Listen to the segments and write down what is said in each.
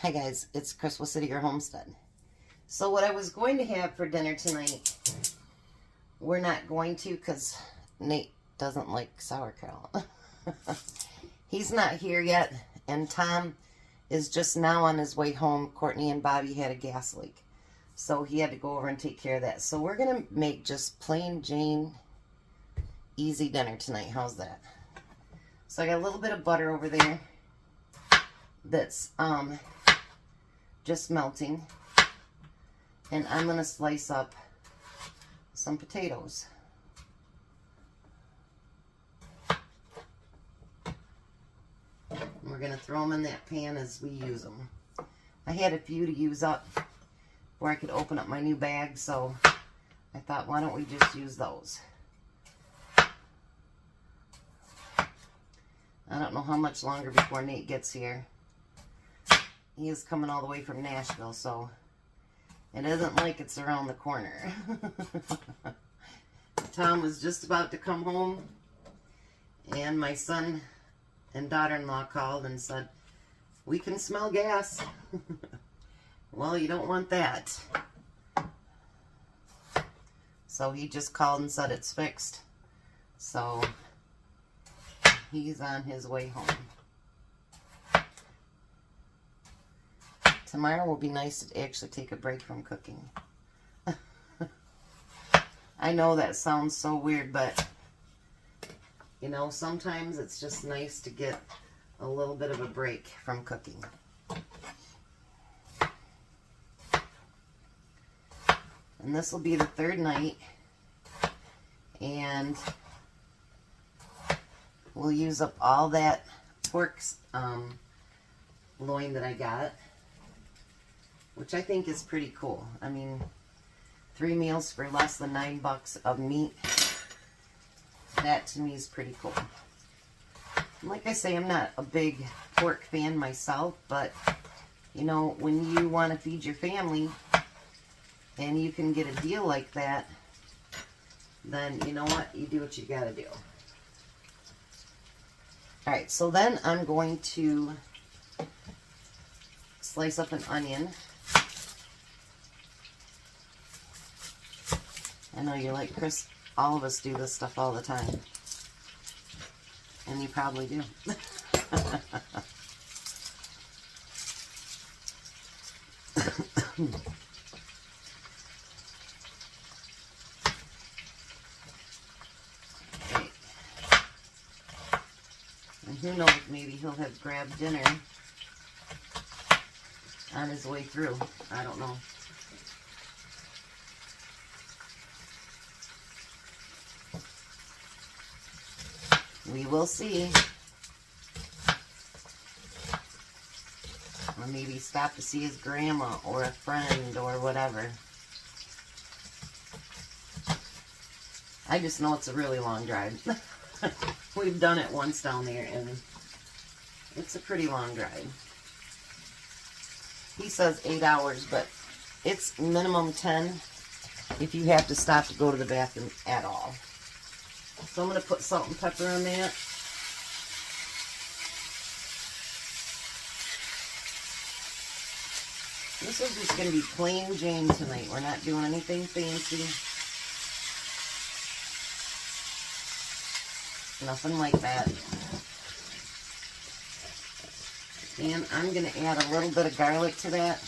Hi guys, it's Crystal City, your homestead. So what I was going to have for dinner tonight, we're not going to because Nate doesn't like sauerkraut. He's not here yet, and Tom is just now on his way home. Courtney and Bobby had a gas leak, so he had to go over and take care of that. So we're going to make just plain Jane easy dinner tonight. How's that? So I got a little bit of butter over there that's just melting, and I'm going to slice up some potatoes. We're going to throw them in that pan as we use them. I had a few to use up before I could open up my new bag, so I thought, why don't we just use those? I don't know how much longer before Nate gets here. He is coming all the way from Nashville, so it isn't like it's around the corner. Tom was just about to come home, and my son and daughter-in-law called and said, we can smell gas. Well, you don't want that. So he just called and said it's fixed. So he's on his way home. Tomorrow will be nice to actually take a break from cooking. I know that sounds so weird, but you know, sometimes it's just nice to get a little bit of a break from cooking. And this will be the third night, and we'll use up all that pork loin that I got, which I think is pretty cool. I mean, 3 meals for less than $9 of meat. That to me is pretty cool. Like I say, I'm not a big pork fan myself, but you know, when you want to feed your family and you can get a deal like that, then you know what? You do what you gotta do. Alright, so then I'm going to slice up an onion. I know you're like, Chris, all of us do this stuff all the time. And you probably do. Okay. And who knows, maybe he'll have grabbed dinner on his way through. I don't know. We will see. Or maybe stop to see his grandma or a friend or whatever. I just know it's a really long drive. We've done it once down there, and it's a pretty long drive. He says 8 hours, but it's minimum 10 if you have to stop to go to the bathroom at all. So I'm going to put salt and pepper on that. This is just going to be plain Jane tonight. We're not doing anything fancy. Nothing like that. And I'm going to add a little bit of garlic to that.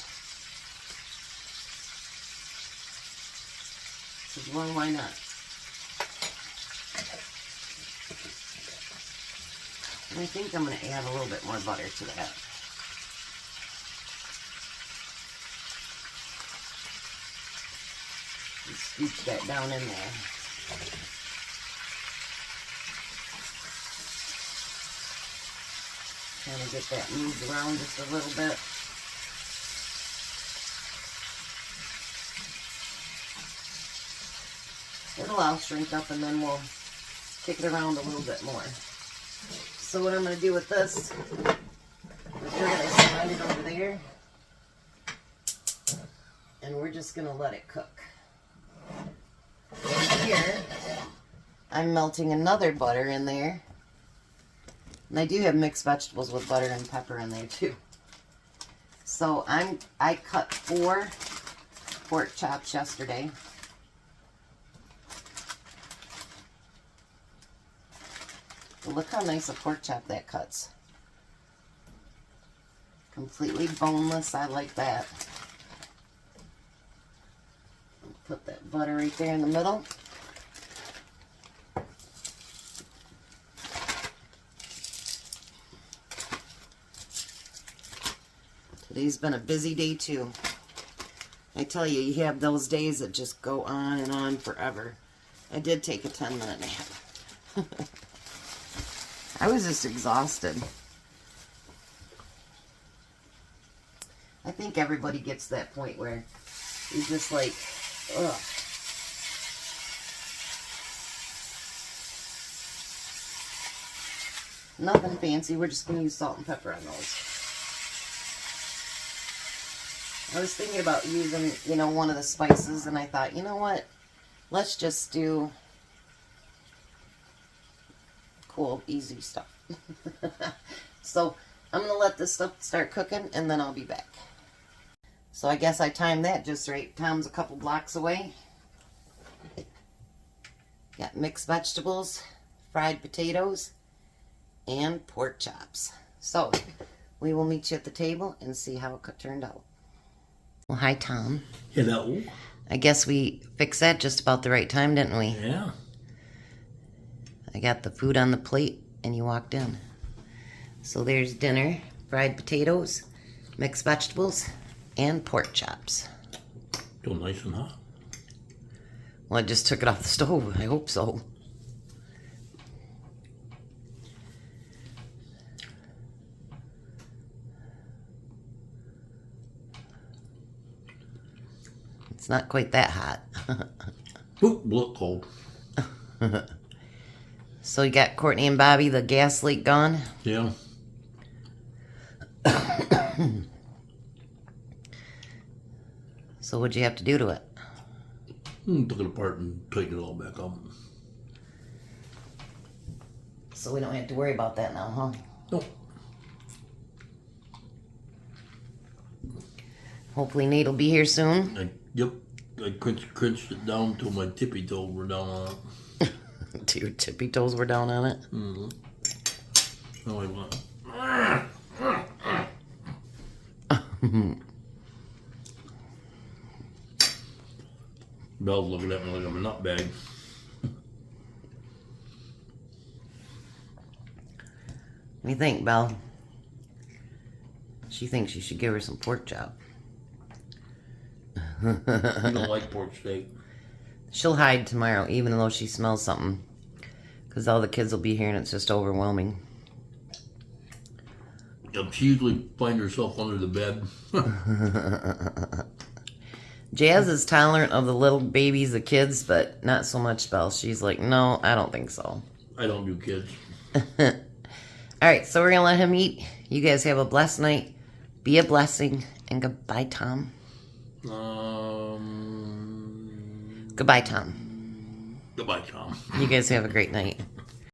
Well, why not? And I think I'm going to add a little bit more butter to that. And scooch that down in there. Kind of get that moved around just a little bit. It'll all shrink up, and then we'll kick it around a little bit more. So what I'm going to do with this is we're going to slide it over there, and we're just going to let it cook. And here, I'm melting another butter in there. And I do have mixed vegetables with butter and pepper in there too. So I cut 4 pork chops yesterday. Look how nice a pork chop that cuts. Completely boneless. I like that. Put that butter right there in the middle. Today's been a busy day too. I tell you, you have those days that just go on and on forever. I did take a 10-minute nap. I was just exhausted. I think everybody gets to that point where you're just like, ugh. Nothing fancy. We're just going to use salt and pepper on those. I was thinking about using, you know, one of the spices, and I thought, you know what? Let's just do cool, easy stuff. So I'm going to let this stuff start cooking, and then I'll be back. So I guess I timed that just right. Tom's a couple blocks away. Got mixed vegetables, fried potatoes, and pork chops. So we will meet you at the table and see how it turned out. Well, hi, Tom. Hello. I guess we fixed that just about the right time, didn't we? Yeah. I got the food on the plate, and you walked in. So there's dinner, fried potatoes, mixed vegetables, and pork chops. Still nice and hot. Well, I just took it off the stove. I hope so. It's not quite that hot. Oop, look cold. So you got Courtney and Bobby, the gas leak gone? Yeah. So what'd you have to do to it? Took it apart and tightened it all back up. So we don't have to worry about that now, huh? Nope. Hopefully Nate will be here soon. Yep. I crunched it down till my tippy toes were down on it. Till your tippy toes were down on it? Mm-hmm. No, I went. Belle's looking at me like I'm a nutbag. What do you think, Belle? She thinks you should give her some pork chop. You don't like pork steak. She'll hide tomorrow, even though she smells something. Because all the kids will be here and it's just overwhelming. She usually finds herself under the bed. Jazz is tolerant of the little babies, the kids, but not so much Belle. She's like, no, I don't think so. I don't do kids. Alright, so we're going to let him eat. You guys have a blessed night. Be a blessing. And goodbye, Tom. Goodbye, Tom. Goodbye, Tom. You guys have a great night.